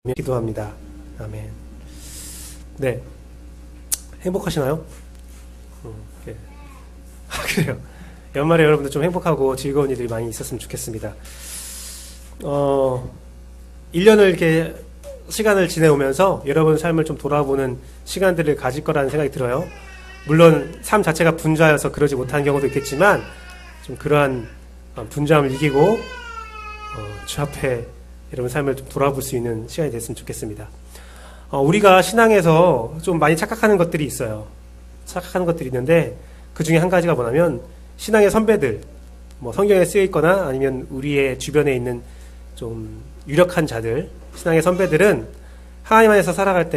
기도합니다. 아멘. 네. 행복하시나요? 예. 그래요. 연말에 여러분들 좀 행복하고 즐거운 일들이 많이 있었으면 좋겠습니다. 1년을 이렇게 시간을 지내오면서 여러분 삶을 좀 돌아보는 시간들을 가질 거라는 생각이 들어요. 물론 삶 자체가 분주하여서 그러지 못한 경우도 있겠지만 좀 그러한 분주함을 이기고 주 앞에 여러분 삶을 좀 돌아볼 수 있는 시간이 됐으면 좋겠습니다. 우리가 신앙에서 좀 많이 착각하는 것들이 있어요. 착각하는 것들이 있는데 그 중에 한 가지가 뭐냐면 신앙의 선배들, 뭐 성경에 쓰여 있거나 아니면 우리의 주변에 있는 좀 유력한 자들, 신앙의 선배들은 하나님 안에서 살아갈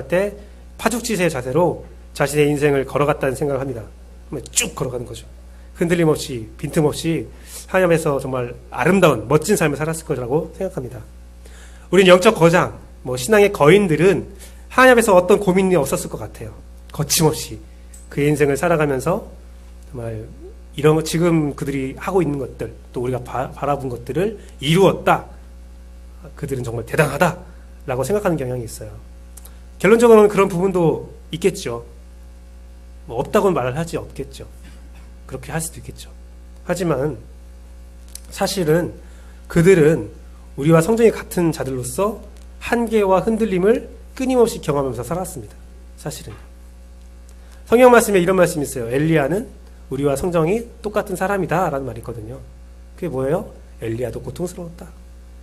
때 파죽지세의 자세로 자신의 인생을 걸어갔다는 생각을 합니다. 쭉 걸어가는 거죠. 흔들림 없이, 빈틈없이 하나님 안에서 정말 아름다운 멋진 삶을 살았을 거라고 생각합니다. 우린 영적 거장, 신앙의 거인들은 하나님 앞에서 어떤 고민이 없었을 것 같아요. 거침없이 그의 인생을 살아가면서 정말 이런 거 지금 그들이 하고 있는 것들, 또 우리가 바라본 것들을 이루었다. 그들은 정말 대단하다라고 생각하는 경향이 있어요. 결론적으로는 그런 부분도 있겠죠. 없다고는 말을 하지 없겠죠. 그렇게 할 수도 있겠죠. 하지만 사실은 그들은 우리와 성정이 같은 자들로서 한계와 흔들림을 끊임없이 경험하면서 살았습니다. 사실은. 성경 말씀에 이런 말씀이 있어요. 엘리야는 우리와 성정이 똑같은 사람이다 라는 말이 있거든요. 그게 뭐예요? 엘리야도 고통스러웠다.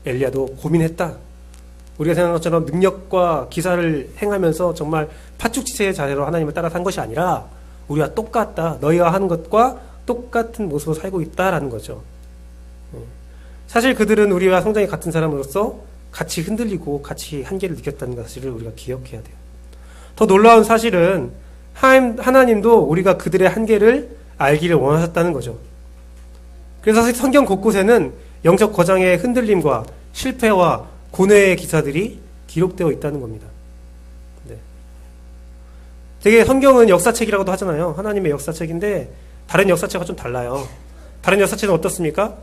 엘리야도 고민했다. 우리가 생각한 것처럼 능력과 기사를 행하면서 정말 파죽지세의 자세로 하나님을 따라 산 것이 아니라 우리와 똑같다. 너희가 하는 것과 똑같은 모습으로 살고 있다라는 거죠. 사실 그들은 우리와 성장이 같은 사람으로서 같이 흔들리고 같이 한계를 느꼈다는 사실을 우리가 기억해야 돼요. 더 놀라운 사실은 하나님도 우리가 그들의 한계를 알기를 원하셨다는 거죠. 그래서 성경 곳곳에는 영적 거장의 흔들림과 실패와 고뇌의 기사들이 기록되어 있다는 겁니다. 네. 되게 성경은 역사책이라고도 하잖아요. 하나님의 역사책인데 다른 역사책과 좀 달라요. 다른 역사책은 어떻습니까?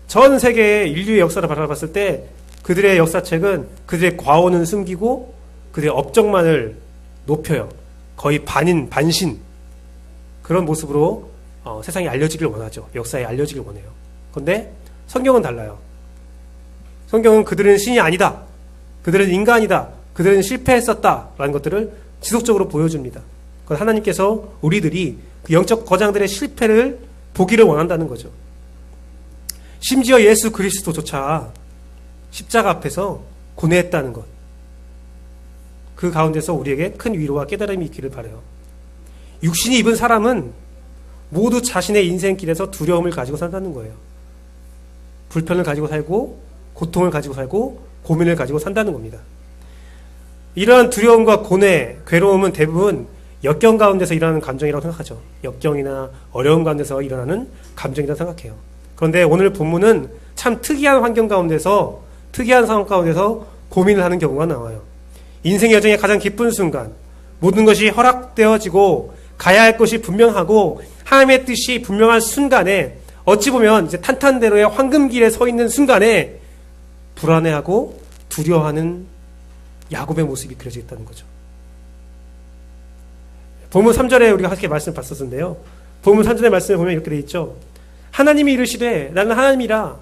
전 세계의 인류의 역사를 바라봤을 때 그들의 역사책은 그들의 과오는 숨기고 그들의 업적만을 높여요. 거의 반신 그런 모습으로 세상에 알려지길 원하죠. 역사에 알려지길 원해요. 그런데 성경은 달라요. 성경은 그들은 신이 아니다. 그들은 인간이다. 그들은 실패했었다. 라는 것들을 지속적으로 보여줍니다. 그건 하나님께서 우리들이 그 영적 거장들의 실패를 보기를 원한다는 거죠. 심지어 예수 그리스도조차 십자가 앞에서 고뇌했다는 것. 그 가운데서 우리에게 큰 위로와 깨달음이 있기를 바라요. 육신이 입은 사람은 모두 자신의 인생길에서 두려움을 가지고 산다는 거예요. 불편을 가지고 살고 고통을 가지고 살고 고민을 가지고 산다는 겁니다. 이러한 두려움과 고뇌, 괴로움은 대부분 역경 가운데서 일어나는 감정이라고 생각하죠. 역경이나 어려움 가운데서 일어나는 감정이라고 생각해요. 그런데 오늘 본문은 참 특이한 환경 가운데서, 특이한 상황 가운데서 고민을 하는 경우가 나와요. 인생의 여정의 가장 기쁜 순간, 모든 것이 허락되어지고 가야 할 것이 분명하고 하나님의 뜻이 분명한 순간에, 어찌 보면 이제 탄탄대로의 황금길에 서 있는 순간에 불안해하고 두려워하는 야곱의 모습이 그려져 있다는 거죠. 본문 3절에 우리가 함께 말씀을 봤었는데요. 본문 3절의 말씀에 보면 이렇게 되어 있죠. 하나님이 이르시되 나는 하나님이라.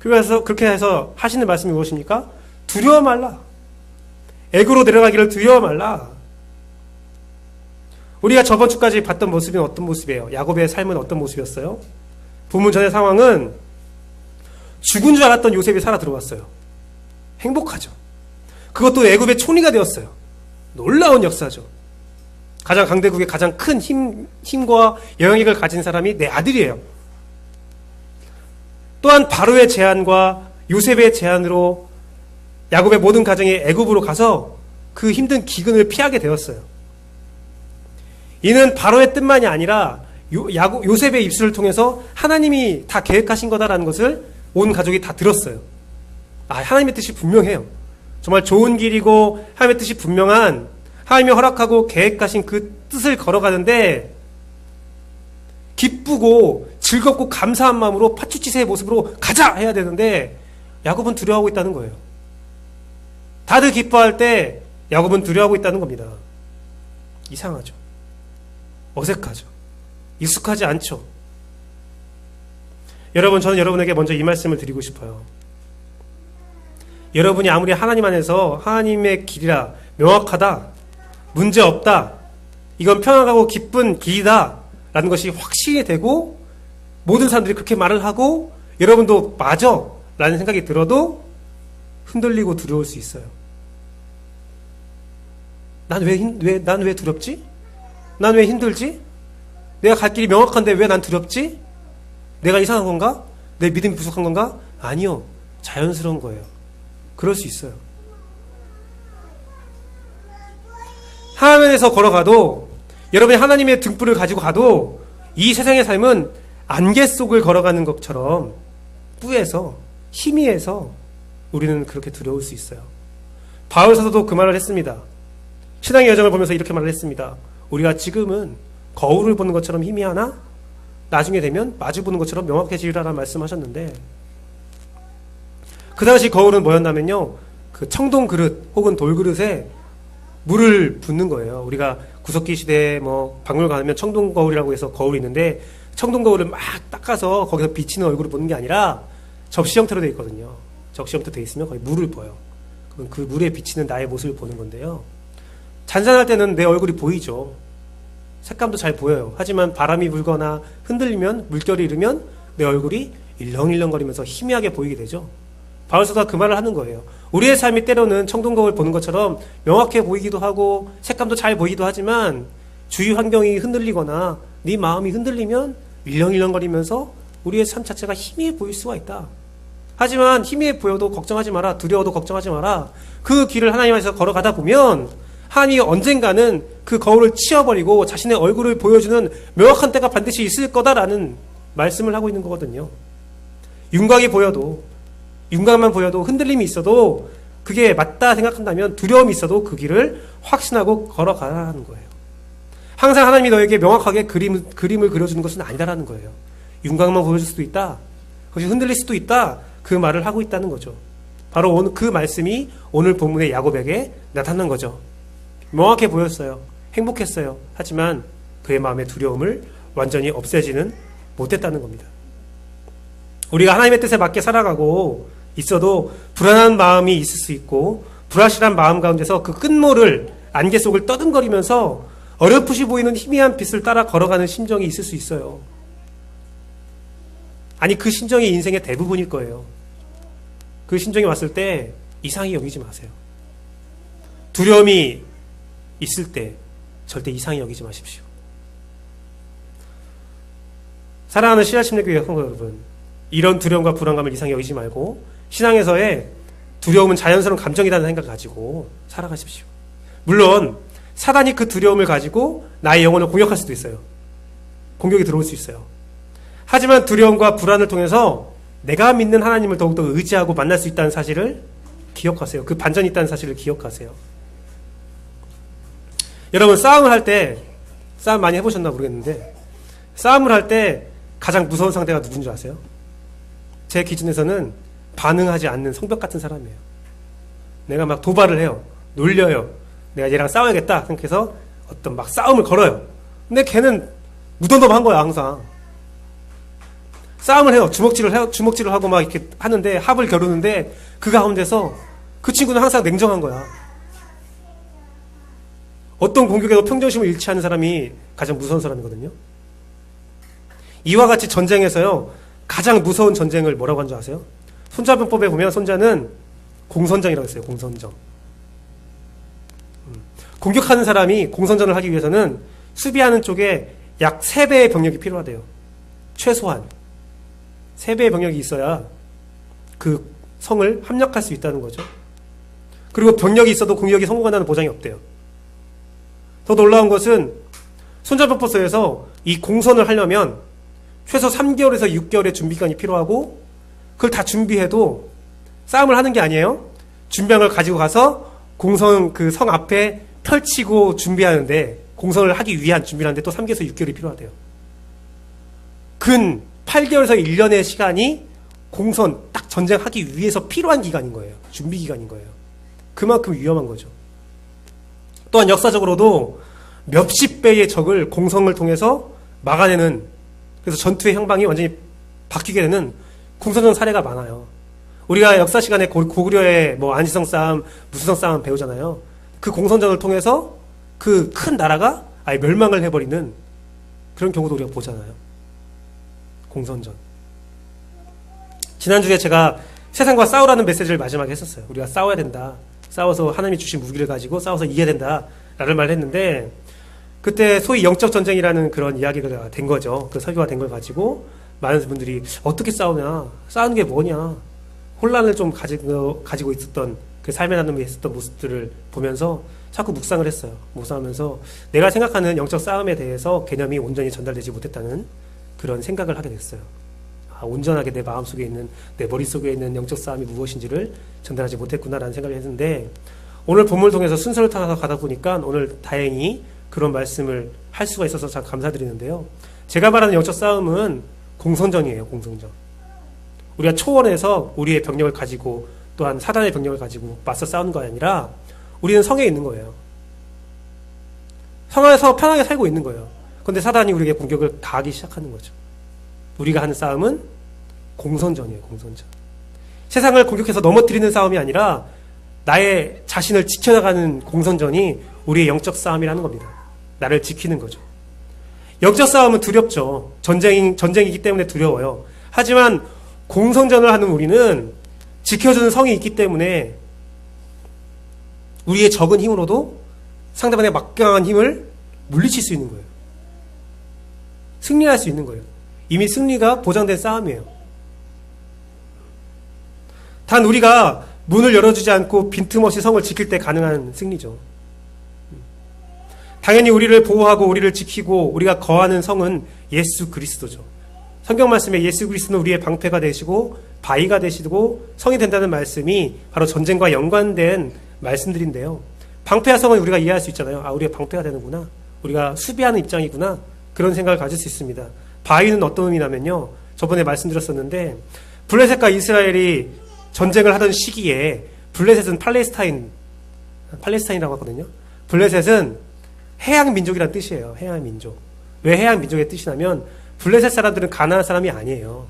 그래서 그렇게 해서 하시는 말씀이 무엇입니까? 두려워 말라. 애굽으로 내려가기를 두려워 말라. 우리가 저번 주까지 봤던 모습은 어떤 모습이에요? 야곱의 삶은 어떤 모습이었어요? 본문 전의 상황은 죽은 줄 알았던 요셉이 살아 들어왔어요. 행복하죠. 그것도 애굽의 총리가 되었어요. 놀라운 역사죠. 가장 강대국의 가장 큰 힘과 영향력을 가진 사람이 내 아들이에요. 또한 바로의 제안과 요셉의 제안으로 야곱의 모든 가정이 애굽으로 가서 그 힘든 기근을 피하게 되었어요. 이는 바로의 뜻만이 아니라 요셉의 입술을 통해서 하나님이 다 계획하신 거다라는 것을 온 가족이 다 들었어요. 하나님의 뜻이 분명해요. 정말 좋은 길이고 하나님의 뜻이 분명한, 하나님이 허락하고 계획하신 그 뜻을 걸어가는데 기쁘고 즐겁고 감사한 마음으로 파추치세의 모습으로 가자 해야 되는데 야곱은 두려워하고 있다는 거예요. 다들 기뻐할 때 야곱은 두려워하고 있다는 겁니다. 이상하죠. 어색하죠. 익숙하지 않죠. 여러분, 저는 여러분에게 먼저 이 말씀을 드리고 싶어요. 여러분이 아무리 하나님 안에서 하나님의 길이라 명확하다, 문제없다, 이건 평안하고 기쁜 길이다 라는 것이 확신이 되고 모든 사람들이 그렇게 말을 하고 여러분도 맞아 라는 생각이 들어도 흔들리고 두려울 수 있어요. 난 왜 두렵지? 난 왜 힘들지? 내가 갈 길이 명확한데 왜 난 두렵지? 내가 이상한 건가? 내 믿음이 부족한 건가? 아니요. 자연스러운 거예요. 그럴 수 있어요. 화면에서 걸어가도 여러분이 하나님의 등불을 가지고 가도 이 세상의 삶은 안개 속을 걸어가는 것처럼 뿌에서 희미해서 우리는 그렇게 두려울 수 있어요. 바울 사도도 그 말을 했습니다. 신앙의 여정을 보면서 이렇게 말을 했습니다. 우리가 지금은 거울을 보는 것처럼 희미하나 나중에 되면 마주 보는 것처럼 명확해지리라는 말씀하셨는데, 그 당시 거울은 뭐였냐면요, 그 청동 그릇 혹은 돌 그릇에 물을 붓는 거예요. 우리가 구석기 시대에 박물관 가면 청동 거울이라고 해서 거울이 있는데, 청동 거울을 막 닦아서 거기서 비치는 얼굴을 보는 게 아니라 접시 형태로 되어 있거든요. 접시 형태로 되어 있으면 거의 물을 보여. 그럼 그 물에 비치는 나의 모습을 보는 건데요. 잔잔할 때는 내 얼굴이 보이죠. 색감도 잘 보여요. 하지만 바람이 불거나 흔들리면, 물결이 일으면 내 얼굴이 일렁일렁거리면서 희미하게 보이게 되죠. 바울사도가 그 말을 하는 거예요. 우리의 삶이 때로는 청동거울 보는 것처럼 명확해 보이기도 하고 색감도 잘 보이기도 하지만 주위 환경이 흔들리거나 네 마음이 흔들리면 일렁일렁거리면서 우리의 삶 자체가 희미해 보일 수가 있다. 하지만 희미해 보여도 걱정하지 마라. 두려워도 걱정하지 마라. 그 길을 하나님 안에서 걸어가다 보면 하나님이 언젠가는 그 거울을 치워버리고 자신의 얼굴을 보여주는 명확한 때가 반드시 있을 거다라는 말씀을 하고 있는 거거든요. 윤곽이 보여도, 윤곽만 보여도 흔들림이 있어도 그게 맞다 생각한다면 두려움이 있어도 그 길을 확신하고 걸어가라는 거예요. 항상 하나님이 너에게 명확하게 그림을 그려주는 것은 아니다라는 거예요. 윤곽만 보여줄 수도 있다. 그것이 흔들릴 수도 있다. 그 말을 하고 있다는 거죠. 바로 오늘 그 말씀이 오늘 본문의 야곱에게 나타난 거죠. 명확해 보였어요. 행복했어요. 하지만 그의 마음의 두려움을 완전히 없애지는 못했다는 겁니다. 우리가 하나님의 뜻에 맞게 살아가고 있어도 불안한 마음이 있을 수 있고 불확실한 마음 가운데서 그 끝모를 안개 속을 떠듬거리면서 어렴풋이 보이는 희미한 빛을 따라 걸어가는 심정이 있을 수 있어요. 아니, 그 심정이 인생의 대부분일 거예요. 그 심정이 왔을 때 이상히 여기지 마세요. 두려움이 있을 때 절대 이상히 여기지 마십시오. 사랑하는 씨앗심리교회 성도 여러분, 이런 두려움과 불안감을 이상히 여기지 말고 신앙에서의 두려움은 자연스러운 감정이라는 생각을 가지고 살아가십시오. 물론 사단이 그 두려움을 가지고 나의 영혼을 공격할 수도 있어요. 공격이 들어올 수 있어요. 하지만 두려움과 불안을 통해서 내가 믿는 하나님을 더욱더 의지하고 만날 수 있다는 사실을 기억하세요. 그 반전이 있다는 사실을 기억하세요. 여러분, 싸움을 할 때, 싸움 많이 해보셨나 모르겠는데, 싸움을 할 때 가장 무서운 상대가 누군지 아세요? 제 기준에서는 반응하지 않는 성벽 같은 사람이에요. 내가 막 도발을 해요. 놀려요. 내가 얘랑 싸워야겠다 생각해서 어떤 막 싸움을 걸어요. 근데 걔는 무덤덤한 거야, 항상. 싸움을 해요. 주먹질을 하고 막 이렇게 하는데, 합을 겨루는데, 그 가운데서 그 친구는 항상 냉정한 거야. 어떤 공격에도 평정심을 잃지 않는 사람이 가장 무서운 사람이거든요. 이와 같이 전쟁에서요, 가장 무서운 전쟁을 뭐라고 하는 줄 아세요? 손자병법에 보면 손자는 공선장이라고 했어요. 공선장. 공격하는 사람이 공선전을 하기 위해서는 수비하는 쪽에 약 3배의 병력이 필요하대요. 최소한 3배의 병력이 있어야 그 성을 함락할 수 있다는 거죠. 그리고 병력이 있어도 공격이 성공한다는 보장이 없대요. 더 놀라운 것은 손자병법서에서 이 공선을 하려면 최소 3개월에서 6개월의 준비기간이 필요하고, 그걸 다 준비해도 싸움을 하는 게 아니에요. 준비한 걸 가지고 가서 공선 그 성 앞에 펼치고 준비하는데, 공선을 하기 위한 준비를 하는데 또 3개월에서 6개월이 필요하대요. 근 8개월에서 1년의 시간이 공선 딱 전쟁하기 위해서 필요한 기간인 거예요. 준비 기간인 거예요. 그만큼 위험한 거죠. 또한 역사적으로도 몇십 배의 적을 공성을 통해서 막아내는, 그래서 전투의 형방이 완전히 바뀌게 되는 공성전 사례가 많아요. 우리가 역사 시간에 고구려의 뭐 안시성 싸움, 무수성 싸움 배우잖아요. 그 공성전을 통해서 그 큰 나라가 아예 멸망을 해버리는 그런 경우도 우리가 보잖아요. 공성전. 지난주에 제가 세상과 싸우라는 메시지를 마지막에 했었어요. 우리가 싸워야 된다. 싸워서 하나님이 주신 무기를 가지고 싸워서 이겨야 된다. 라는 말을 했는데, 그때 소위 영적 전쟁이라는 그런 이야기가 된 거죠. 그 설교가 된 걸 가지고 많은 분들이 어떻게 싸우냐, 싸우는 게 뭐냐, 혼란을 좀 가지고 있었던 그 삶의 나눔이 있었던 모습들을 보면서 자꾸 묵상을 했어요. 묵상하면서 내가 생각하는 영적 싸움에 대해서 개념이 온전히 전달되지 못했다는 그런 생각을 하게 됐어요. 온전하게 내 마음속에 있는, 내 머릿속에 있는 영적 싸움이 무엇인지를 전달하지 못했구나라는 생각을 했는데, 오늘 본문을 통해서 순서를 타서 가다 보니까 오늘 다행히 그런 말씀을 할 수가 있어서 참 감사드리는데요. 제가 말하는 영적 싸움은 공성전이에요. 공성전. 우리가 초원에서 우리의 병력을 가지고 또한 사단의 병력을 가지고 맞서 싸우는 거 아니라 우리는 성에 있는 거예요. 성에서 편하게 살고 있는 거예요. 그런데 사단이 우리에게 공격을 가하기 시작하는 거죠. 우리가 하는 싸움은 공성전이에요. 공성전. 세상을 공격해서 넘어뜨리는 싸움이 아니라 나의 자신을 지켜나가는 공성전이 우리의 영적 싸움이라는 겁니다. 나를 지키는 거죠. 영적 싸움은 두렵죠. 전쟁이기 때문에 두려워요. 하지만 공성전을 하는 우리는 지켜주는 성이 있기 때문에 우리의 적은 힘으로도 상대방의 막강한 힘을 물리칠 수 있는 거예요. 승리할 수 있는 거예요. 이미 승리가 보장된 싸움이에요. 단 우리가 문을 열어주지 않고 빈틈없이 성을 지킬 때 가능한 승리죠. 당연히 우리를 보호하고 우리를 지키고 우리가 거하는 성은 예수 그리스도죠. 성경 말씀에 예수 그리스도는 우리의 방패가 되시고 바위가 되시고 성이 된다는 말씀이 바로 전쟁과 연관된 말씀들인데요. 방패와 성은 우리가 이해할 수 있잖아요. 아, 우리가 방패가 되는구나. 우리가 수비하는 입장이구나. 그런 생각을 가질 수 있습니다. 바위는 어떤 의미냐면요. 저번에 말씀드렸었는데 블레셋과 이스라엘이 전쟁을 하던 시기에 블레셋은 팔레스타인이라고 하거든요. 블레셋은 해양 민족이라는 뜻이에요. 해양 민족. 왜 해양 민족의 뜻이냐면 블레셋 사람들은 가나안 사람이 아니에요.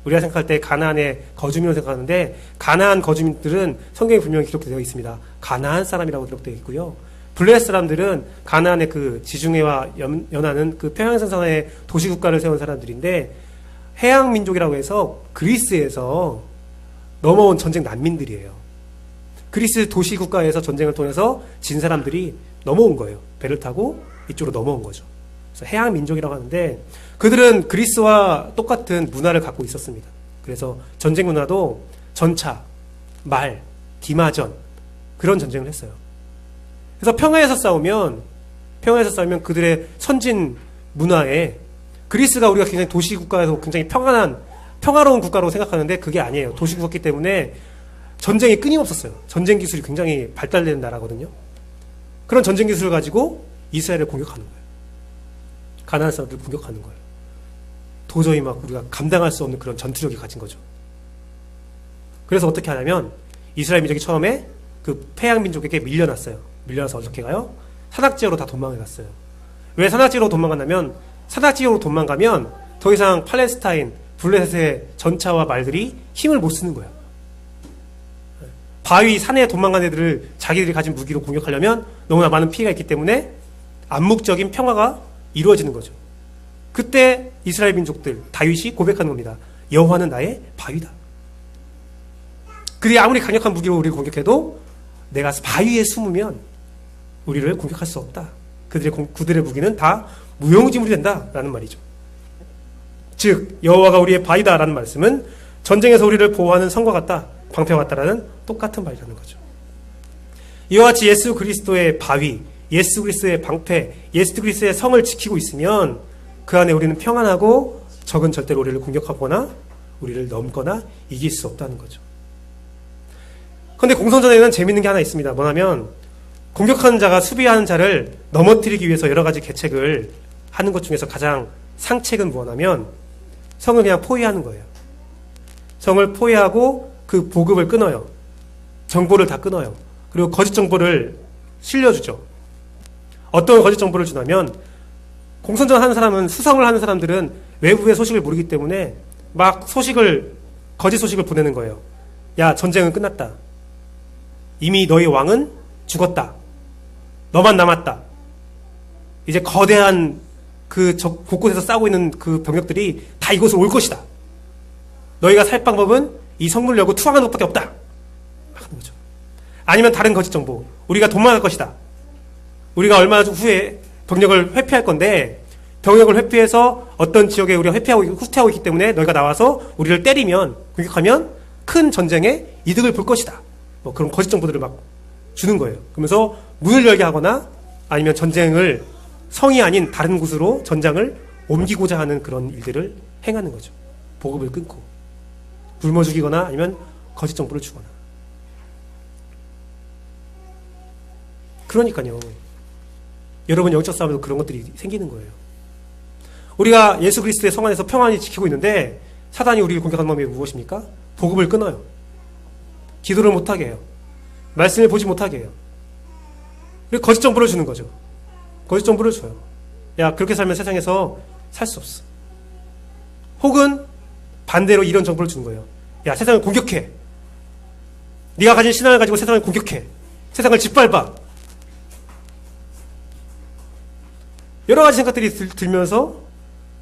우리가 생각할 때 가나안의 거주민으로 생각하는데 가나안 거주민들은 성경에 분명히 기록되어 있습니다. 가나안 사람이라고 기록되어 있고요. 블레셋 사람들은 가나안의 그 지중해와 연하는 그 평양선상의 도시국가를 세운 사람들인데 해양 민족이라고 해서 그리스에서 넘어온 전쟁 난민들이에요. 그리스 도시국가에서 전쟁을 통해서 진 사람들이 넘어온 거예요. 배를 타고 이쪽으로 넘어온 거죠. 그래서 해양 민족이라고 하는데 그들은 그리스와 똑같은 문화를 갖고 있었습니다. 그래서 전쟁 문화도 전차, 말, 기마전 그런 전쟁을 했어요. 그래서 평화에서 싸우면 그들의 선진 문화에 그리스가 우리가 굉장히 도시국가에서 굉장히 평화로운 국가로 생각하는데 그게 아니에요. 도시국가이기 때문에 전쟁이 끊임없었어요. 전쟁 기술이 굉장히 발달된 나라거든요. 그런 전쟁 기술을 가지고 이스라엘을 공격하는 거예요. 가나안 사람들을 공격하는 거예요. 도저히 막 우리가 감당할 수 없는 그런 전투력이 가진 거죠. 그래서 어떻게 하냐면 이스라엘 민족이 처음에 그 패양 민족에게 밀려났어요. 밀려나서 어떻게 가요? 산악지역으로 다 도망을 갔어요. 왜 산악지역으로 도망갔냐면 산악지역으로 도망가면 더 이상 팔레스타인, 블레셋의 전차와 말들이 힘을 못 쓰는 거예요. 바위 산에 도망간 애들을 자기들이 가진 무기로 공격하려면 너무나 많은 피해가 있기 때문에 암묵적인 평화가 이루어지는 거죠. 그때 이스라엘 민족들, 다윗이 고백하는 겁니다. 여호와는 나의 바위다. 그들이 아무리 강력한 무기로 우리를 공격해도 내가 바위에 숨으면 우리를 공격할 수 없다. 그들의 무기는 다 무용지물이 된다라는 말이죠. 즉 여호와가 우리의 바위다라는 말씀은 전쟁에서 우리를 보호하는 성과 같다, 방패와 같다라는 똑같은 말이라는 거죠. 이와 같이 예수 그리스도의 바위, 예수 그리스도의 방패, 예수 그리스도의 성을 지키고 있으면 그 안에 우리는 평안하고 적은 절대로 우리를 공격하거나 우리를 넘거나 이길 수 없다는 거죠. 그런데 공성전에는 재밌는 게 하나 있습니다. 뭐냐면 공격하는 자가 수비하는 자를 넘어뜨리기 위해서 여러 가지 계책을 하는 것 중에서 가장 상책은 뭐냐면 성을 그냥 포위하는 거예요. 성을 포위하고 그 보급을 끊어요. 정보를 다 끊어요. 그리고 거짓 정보를 실려주죠. 어떤 거짓 정보를 주냐면 공선전 하는 사람은, 수성을 하는 사람들은 외부의 소식을 모르기 때문에 막 거짓 소식을 보내는 거예요. 야, 전쟁은 끝났다. 이미 너희 왕은 죽었다. 너만 남았다. 이제 거대한 곳곳에서 싸우고 있는 그 병력들이 다 이곳으로 올 것이다. 너희가 살 방법은 이 성문을 열고 투항하는 것밖에 없다. 하는 거죠. 아니면 다른 거짓 정보. 우리가 도망갈 것이다. 우리가 얼마 후에 병력을 회피할 건데, 병력을 회피해서 어떤 지역에 우리가 후퇴하고 있기 때문에 너희가 나와서 우리를 때리면, 공격하면 큰 전쟁에 이득을 볼 것이다. 뭐 그런 거짓 정보들을 막 주는 거예요. 그러면서 문을 열게 하거나 아니면 전쟁을 성이 아닌 다른 곳으로 전장을 옮기고자 하는 그런 일들을 행하는 거죠. 보급을 끊고 굶어 죽이거나 아니면 거짓 정보를 주거나. 그러니까요. 여러분 영적 싸움에도 그런 것들이 생기는 거예요. 우리가 예수 그리스도의 성 안에서 평안히 지키고 있는데 사단이 우리를 공격하는 방법이 무엇입니까? 보급을 끊어요. 기도를 못하게 해요. 말씀을 보지 못하게 해요. 그리고 거짓 정보를 주는 거죠. 거짓 정보를 줘요. 야, 그렇게 살면 세상에서 살 수 없어. 혹은 반대로 이런 정보를 주는 거예요. 야, 세상을 공격해. 네가 가진 신앙을 가지고 세상을 공격해. 세상을 짓밟아. 여러 가지 생각들이 들면서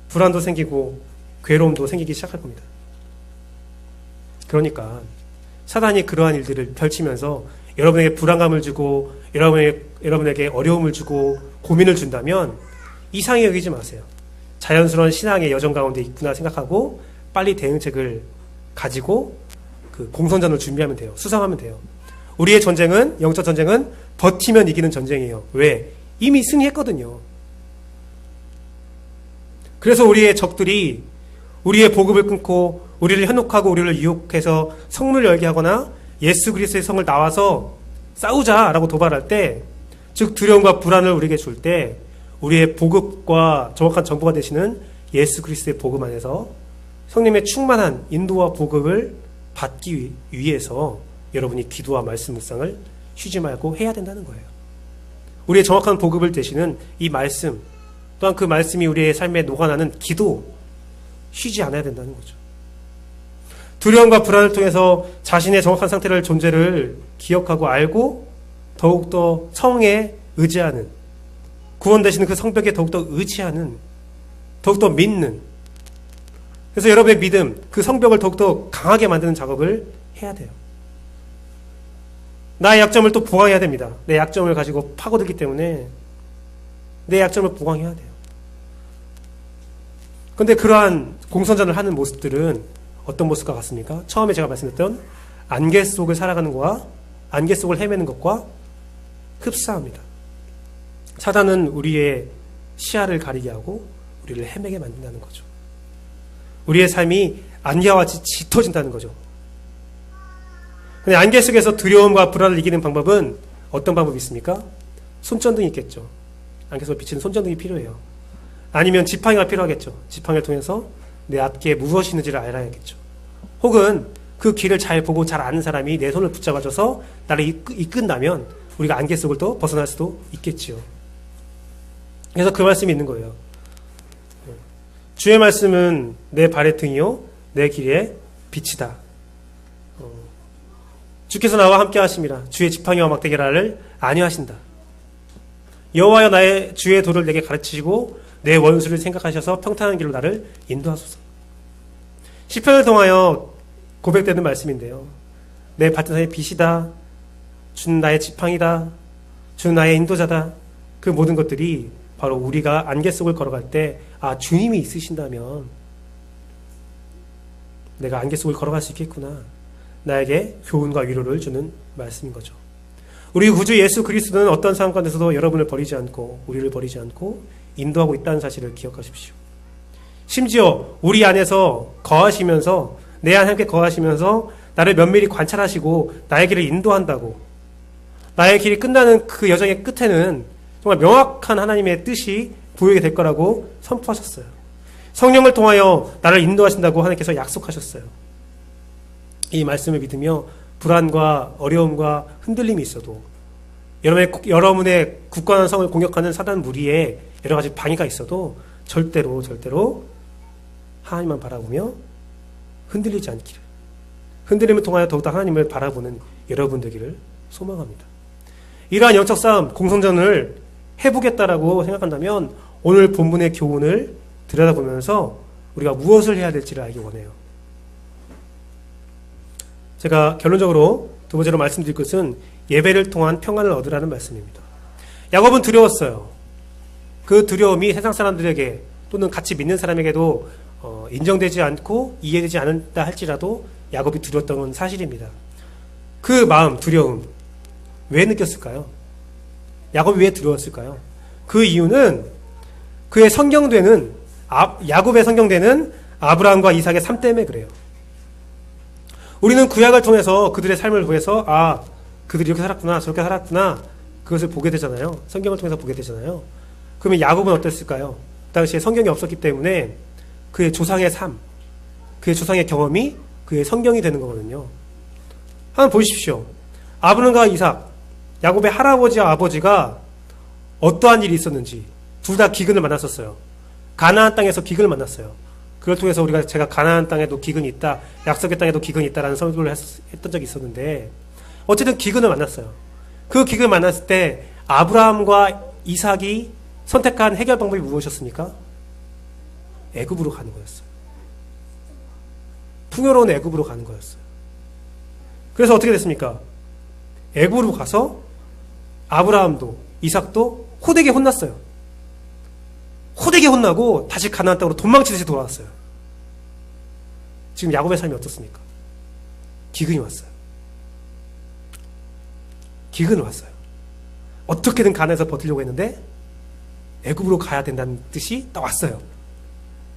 불안도 생기고 괴로움도 생기기 시작할 겁니다. 그러니까 사단이 그러한 일들을 펼치면서 여러분에게 불안감을 주고 여러분에게 어려움을 주고 고민을 준다면 이상히 여기지 마세요. 자연스러운 신앙의 여정 가운데 있구나 생각하고 빨리 대응책을 가지고 그 공선전을 준비하면 돼요. 수상하면 돼요. 우리의 전쟁은, 영적 전쟁은 버티면 이기는 전쟁이에요. 왜? 이미 승리했거든요. 그래서 우리의 적들이 우리의 보급을 끊고 우리를 현혹하고 우리를 유혹해서 성문을 열게 하거나 예수 그리스도의 성을 나와서 싸우자라고 도발할 때, 즉 두려움과 불안을 우리에게 줄 때 우리의 보급과 정확한 정보가 되시는 예수 그리스도의 복음 안에서 성령의 충만한 인도와 보급을 받기 위해서 여러분이 기도와 말씀 묵상을 쉬지 말고 해야 된다는 거예요. 우리의 정확한 보급을 되시는 이 말씀, 또한 그 말씀이 우리의 삶에 녹아나는 기도, 쉬지 않아야 된다는 거죠. 두려움과 불안을 통해서 자신의 정확한 상태를, 존재를 기억하고 알고 더욱더 성에 의지하는, 구원되시는 그 성벽에 더욱더 의지하는, 더욱더 믿는, 그래서 여러분의 믿음, 그 성벽을 더욱더 강하게 만드는 작업을 해야 돼요. 나의 약점을 또 보강해야 됩니다. 내 약점을 가지고 파고들기 때문에 내 약점을 보강해야 돼요. 그런데 그러한 공선전을 하는 모습들은 어떤 모습과 같습니까? 처음에 제가 말씀드렸던 안개 속을 살아가는 것과 안개 속을 헤매는 것과 흡사합니다. 사단은 우리의 시야를 가리게 하고 우리를 헤매게 만든다는 거죠. 우리의 삶이 안개와 같이 짙어진다는 거죠. 근데 안개 속에서 두려움과 불안을 이기는 방법은 어떤 방법이 있습니까? 손전등이 있겠죠. 안개 속에 비치는 손전등이 필요해요. 아니면 지팡이가 필요하겠죠. 지팡이를 통해서 내 앞에 무엇이 있는지를 알아야겠죠. 혹은 그 길을 잘 보고 잘 아는 사람이 내 손을 붙잡아줘서 나를 이끈다면 우리가 안개 속을 또 벗어날 수도 있겠지요. 그래서 그 말씀이 있는 거예요. 주의 말씀은 내 발의 등이요 내 길의 빛이다. 주께서 나와 함께 하심이라. 주의 지팡이와 막대기라를 안위하신다. 여호와여 나의 주의 도를 내게 가르치시고 내 원수를 생각하셔서 평탄한 길로 나를 인도하소서. 시편을 통하여 고백되는 말씀인데요. 내 발등의 빛이다. 주는 나의 지팡이다. 주는 나의 인도자다. 그 모든 것들이 바로 우리가 안개 속을 걸어갈 때, 아, 주님이 있으신다면 내가 안개 속을 걸어갈 수 있겠구나. 나에게 교훈과 위로를 주는 말씀인 거죠. 우리 구주 예수 그리스도는 어떤 상황 가운데서도 여러분을 버리지 않고 우리를 버리지 않고 인도하고 있다는 사실을 기억하십시오. 심지어 우리 안에서 거하시면서, 내 안에 함께 거하시면서 나를 면밀히 관찰하시고 나의 길을 인도한다고, 나의 길이 끝나는 그 여정의 끝에는 정말 명확한 하나님의 뜻이 보이게 될 거라고 선포하셨어요. 성령을 통하여 나를 인도하신다고 하나님께서 약속하셨어요. 이 말씀을 믿으며 불안과 어려움과 흔들림이 있어도 여러분의 굳건한 성을 공격하는 사단 무리에 여러 가지 방해가 있어도 절대로 하나님만 바라보며 흔들리지 않기를, 흔들림을 통하여 더욱더 하나님을 바라보는 여러분 되기를 소망합니다. 이러한 영적 싸움, 공성전을 해보겠다라고 생각한다면 오늘 본문의 교훈을 들여다보면서 우리가 무엇을 해야 될지를 알기 원해요. 제가 결론적으로 두 번째로 말씀드릴 것은 예배를 통한 평안을 얻으라는 말씀입니다. 야곱은 두려웠어요. 그 두려움이 세상 사람들에게 또는 같이 믿는 사람에게도 인정되지 않고 이해되지 않는다 할지라도 야곱이 두려웠던 건 사실입니다. 그 마음, 두려움 왜 느꼈을까요? 야곱이 왜 두려웠을까요? 그 이유는 그의 야곱의 성경되는 아브라함과 이삭의 삶 때문에 그래요. 우리는 구약을 통해서 그들의 삶을 보면서 그들이 이렇게 살았구나 저렇게 살았구나 그것을 보게 되잖아요. 성경을 통해서 보게 되잖아요. 그러면 야곱은 어땠을까요? 그 당시에 성경이 없었기 때문에 그의 조상의 삶, 그의 조상의 경험이 그의 성경이 되는 거거든요. 한번 보십시오. 아브라함과 이삭, 야곱의 할아버지와 아버지가 어떠한 일이 있었는지 둘 다 기근을 만났었어요. 가나안 땅에서 기근을 만났어요. 그걸 통해서 제가 가나안 땅에도 기근이 있다, 약속의 땅에도 기근이 있다라는 설교를 했던 적이 있었는데 어쨌든 기근을 만났어요. 그 기근을 만났을 때 아브라함과 이삭이 선택한 해결 방법이 무엇이었습니까? 애굽으로 가는 거였어요. 풍요로운 애굽으로 가는 거였어요. 그래서 어떻게 됐습니까? 애굽으로 가서 아브라함도 이삭도 호되게 혼났어요. 호되게 혼나고 다시 가나안 땅으로 도망치듯이 돌아왔어요. 지금 야곱의 삶이 어떻습니까? 기근이 왔어요. 기근이 왔어요. 어떻게든 가나안에서 버티려고 했는데 애굽으로 가야 된다는 뜻이 딱 왔어요.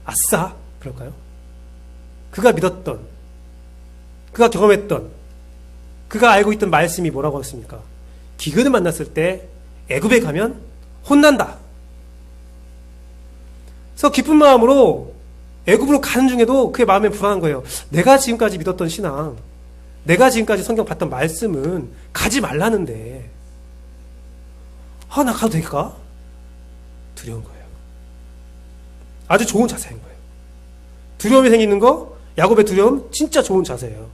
아싸! 그럴까요? 그가 믿었던, 그가 경험했던, 그가 알고 있던 말씀이 뭐라고 했습니까? 기근을 만났을 때 애굽에 가면 혼난다. 그래서 기쁜 마음으로 애굽으로 가는 중에도 그의 마음에 불안한 거예요. 내가 지금까지 믿었던 신앙, 내가 지금까지 성경 봤던 말씀은 가지 말라는데 나 가도 될까? 두려운 거예요. 아주 좋은 자세인 거예요. 두려움이 생기는 거, 야곱의 두려움 진짜 좋은 자세예요.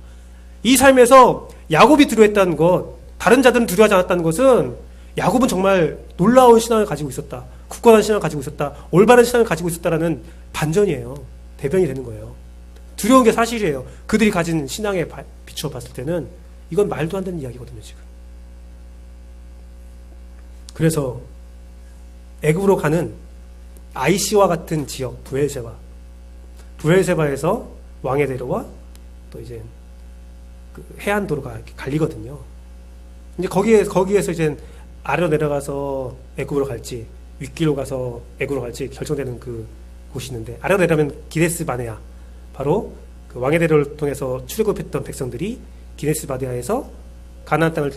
이 삶에서 야곱이 두려워했다는 것, 다른 자들은 두려워하지 않았다는 것은 야곱은 정말 놀라운 신앙을 가지고 있었다, 굳건한 신앙을 가지고 있었다, 올바른 신앙을 가지고 있었다라는 반전이에요. 대변이 되는 거예요. 두려운 게 사실이에요. 그들이 가진 신앙에 비추어 봤을 때는 이건 말도 안 되는 이야기거든요, 지금. 그래서 애굽으로 가는 아이시와 같은 지역, 부엘세바에서 왕의 대로와 또 이제 그 해안도로가 이렇게 갈리거든요. 이제 거기에서 이제 아래로 내려가서 애굽으로 갈지 윗길로 가서 애굽으로 갈지 결정되는 그 곳이 있는데, 아래로 내려면 기네스 바네아, 바로 그 왕의 대로를 통해서 출애굽했던 백성들이 기네스 바네아에서 가나안 땅을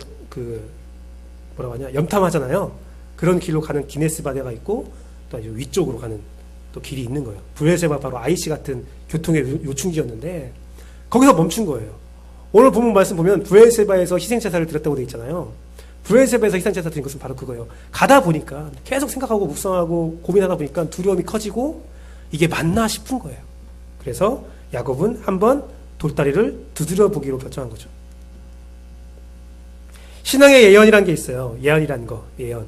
염탐하잖아요. 그런 길로 가는 기네스 바네아가 있고 또 아주 위쪽으로 가는 또 길이 있는 거예요. 부엘세바, 바로 아이시 같은 교통의 요충지였는데 거기서 멈춘 거예요. 오늘 본문 말씀 보면 부엘세바에서 희생제사를 드렸다고 되어 있잖아요. 부엘세바에서 희생제사 드린 것은 바로 그거예요. 가다 보니까 계속 생각하고 묵상하고 고민하다 보니까 두려움이 커지고 이게 맞나 싶은 거예요. 그래서 야곱은 한번 돌다리를 두드려 보기로 결정한 거죠. 신앙의 예언이라는 게 있어요. 예언이라는 거, 예언.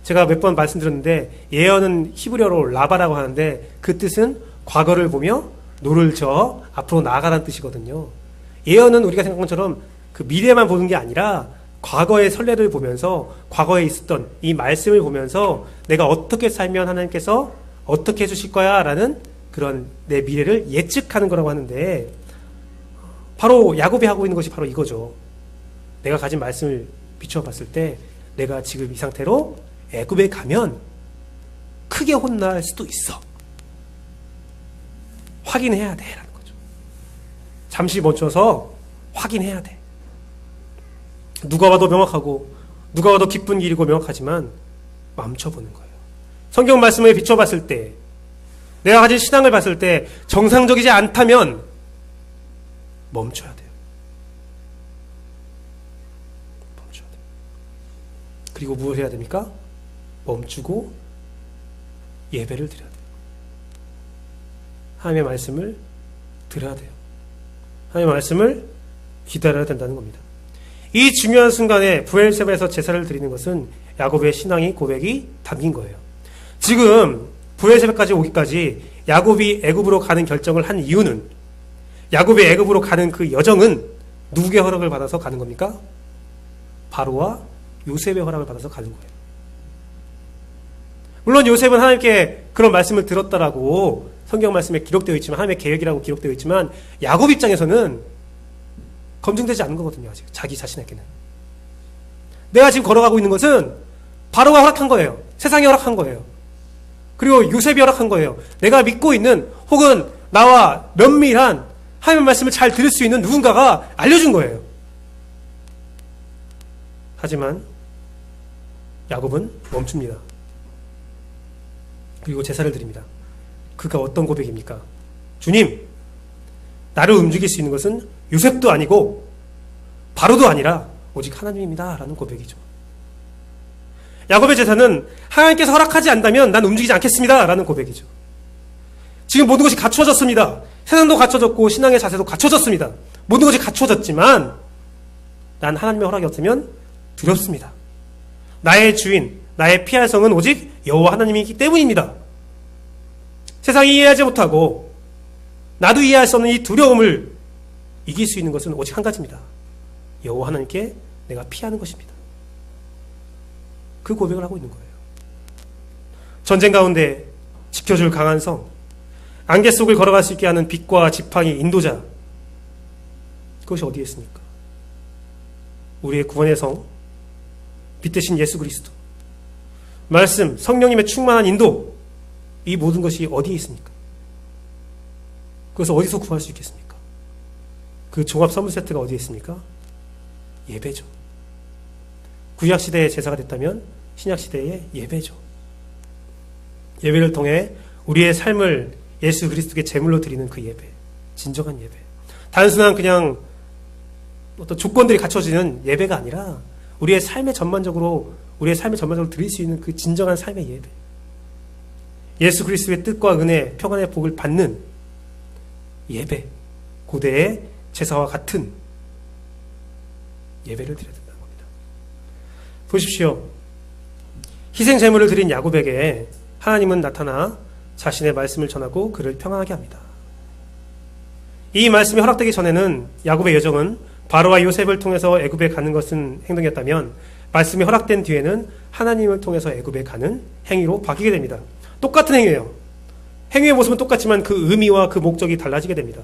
제가 몇 번 말씀드렸는데 예언은 히브리어로 라바라고 하는데 그 뜻은 과거를 보며 노를 저어 앞으로 나아가라는 뜻이거든요. 예언은 우리가 생각한 것처럼 그 미래만 보는 게 아니라 과거의 선례를 보면서 과거에 있었던 이 말씀을 보면서 내가 어떻게 살면 하나님께서 어떻게 해주실 거야 라는 그런 내 미래를 예측하는 거라고 하는데, 바로 야곱이 하고 있는 것이 바로 이거죠. 내가 가진 말씀을 비추어 봤을 때 내가 지금 이 상태로 애굽에 가면 크게 혼날 수도 있어. 확인해야 돼 라는 거죠. 잠시 멈춰서 확인해야 돼. 누가 봐도 명확하고 누가 봐도 기쁜 일이고 명확하지만 멈춰보는 거예요. 성경 말씀을 비춰봤을 때, 내가 가진 신앙을 봤을 때 정상적이지 않다면 멈춰야 돼요. 그리고 무엇을 해야 됩니까? 멈추고 예배를 드려야 돼요. 하나님의 말씀을 들어야 돼요. 하나님의 말씀을 기다려야 된다는 겁니다. 이 중요한 순간에 브엘세바에서 제사를 드리는 것은 야곱의 신앙이 고백이 담긴 거예요. 지금 브엘세바까지 오기까지 야곱이 애굽으로 가는 결정을 한 이유는, 야곱이 애굽으로 가는 그 여정은 누구의 허락을 받아서 가는 겁니까? 바로와 요셉의 허락을 받아서 가는 거예요. 물론 요셉은 하나님께 그런 말씀을 들었다라고 성경 말씀에 기록되어 있지만, 하나님의 계획이라고 기록되어 있지만, 야곱 입장에서는 검증되지 않은 거거든요. 아직 자기 자신에게는. 내가 지금 걸어가고 있는 것은 바로가 허락한 거예요. 세상이 허락한 거예요. 그리고 요셉이 허락한 거예요. 내가 믿고 있는, 혹은 나와 면밀한 하나님의 말씀을 잘 들을 수 있는 누군가가 알려준 거예요. 하지만 야곱은 멈춥니다. 그리고 제사를 드립니다. 그가 어떤 고백입니까? 주님, 나를 움직일 수 있는 것은 요셉도 아니고 바로도 아니라 오직 하나님입니다. 라는 고백이죠. 야곱의 제사는 하나님께서 허락하지 않다면 난 움직이지 않겠습니다. 라는 고백이죠. 지금 모든 것이 갖추어졌습니다. 세상도 갖춰졌고 신앙의 자세도 갖춰졌습니다. 모든 것이 갖춰졌지만 난 하나님의 허락이 없으면 두렵습니다. 나의 주인, 나의 피할 성은 오직 여호와 하나님이기 때문입니다. 세상이 이해하지 못하고 나도 이해할 수 없는 이 두려움을 이길 수 있는 것은 오직 한 가지입니다. 여호와 하나님께 내가 피하는 것입니다. 그 고백을 하고 있는 거예요. 전쟁 가운데 지켜줄 강한 성, 안개 속을 걸어갈 수 있게 하는 빛과 지팡이 인도자, 그것이 어디에 있습니까? 우리의 구원의 성, 빛 대신 예수 그리스도, 말씀, 성령님의 충만한 인도, 이 모든 것이 어디에 있습니까? 그것을 어디서 구할 수 있겠습니까? 그 종합 선물 세트가 어디에 있습니까? 예배죠. 구약시대의 제사가 됐다면 신약시대의 예배죠. 예배를 통해 우리의 삶을 예수 그리스도께 제물로 드리는 그 예배, 진정한 예배, 단순한 그냥 어떤 조건들이 갖춰지는 예배가 아니라 우리의 삶에 전반적으로 드릴 수 있는 그 진정한 삶의 예배, 예수 그리스도의 뜻과 은혜, 평안의 복을 받는 예배, 고대의 제사와 같은 예배를 드려야 된다는 겁니다. 보십시오. 희생 제물을 드린 야곱에게 하나님은 나타나 자신의 말씀을 전하고 그를 평안하게 합니다. 이 말씀이 허락되기 전에는 야곱의 여정은 바로와 요셉을 통해서 애굽에 가는 것은 행동이었다면, 말씀이 허락된 뒤에는 하나님을 통해서 애굽에 가는 행위로 바뀌게 됩니다. 똑같은 행위예요. 행위의 모습은 똑같지만 그 의미와 그 목적이 달라지게 됩니다.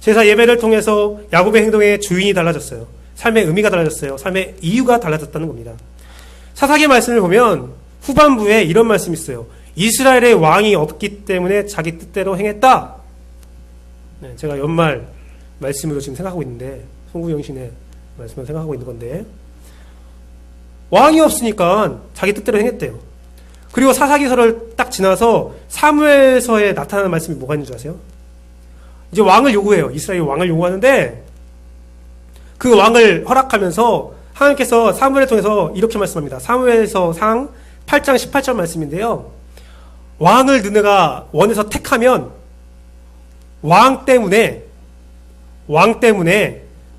제사 예배를 통해서 야곱의 행동의 주인이 달라졌어요. 삶의 의미가 달라졌어요. 삶의 이유가 달라졌다는 겁니다. 사사기 말씀을 보면 후반부에 이런 말씀이 있어요. 이스라엘의 왕이 없기 때문에 자기 뜻대로 행했다. 네, 제가 연말 말씀으로 지금 생각하고 있는데, 송구영신의 말씀을 생각하고 있는 건데, 왕이 없으니까 자기 뜻대로 행했대요. 그리고 사사기서를 딱 지나서 사무엘서에 나타나는 말씀이 뭐가 있는 줄 아세요? 이제 왕을 요구해요. 이스라엘이 왕을 요구하는데, 그 왕을 허락하면서 하나님께서 사무엘을 통해서 이렇게 말씀합니다. 사무엘서 상 8장 18절 말씀인데요. 왕을 너네가 원해서 택하면 왕 때문에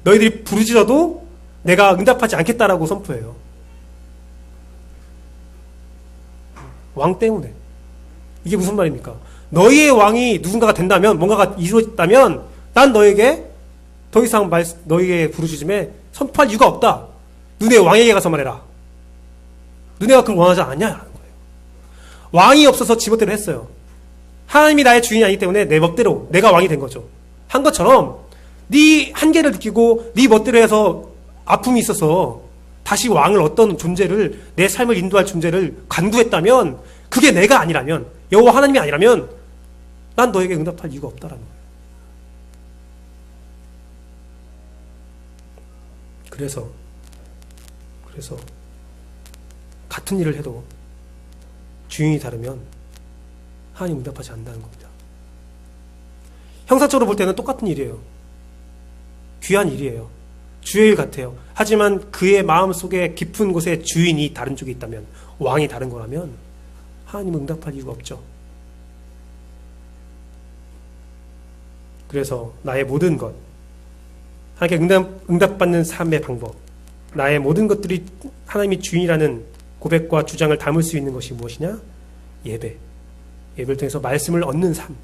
너희들이 부르짖어도 내가 응답하지 않겠다라고 선포해요. 왕 때문에. 이게 무슨 말입니까? 너희의 왕이 누군가가 된다면, 뭔가가 이루어졌다면 난 너에게 더 이상 너희의 부르짖음에 선포할 이유가 없다. 너네 왕에게 가서 말해라. 너네가 그걸 원하지 않냐라는 거예요. 왕이 없어서 지멋대로 했어요. 하나님이 나의 주인이 아니기 때문에 내 멋대로 내가 왕이 된 거죠. 한 것처럼 네 한계를 느끼고 네 멋대로 해서 아픔이 있어서 다시 왕을, 어떤 존재를, 내 삶을 인도할 존재를 간구했다면, 그게 내가 아니라면, 여호와 하나님이 아니라면 난 너에게 응답할 이유가 없다라는 거예요. 그래서 같은 일을 해도 주인이 다르면 하나님 응답하지 않는다는 겁니다. 형사적으로 볼 때는 똑같은 일이에요. 귀한 일이에요. 주의 일 같아요. 하지만 그의 마음속에 깊은 곳에 주인이 다른 쪽에 있다면, 왕이 다른 거라면 하나님은 응답할 이유가 없죠. 그래서 나의 모든 것, 하나님께 응답받는 삶의 방법, 나의 모든 것들이 하나님이 주인이라는 고백과 주장을 담을 수 있는 것이 무엇이냐? 예배. 예배를 통해서 말씀을 얻는 삶,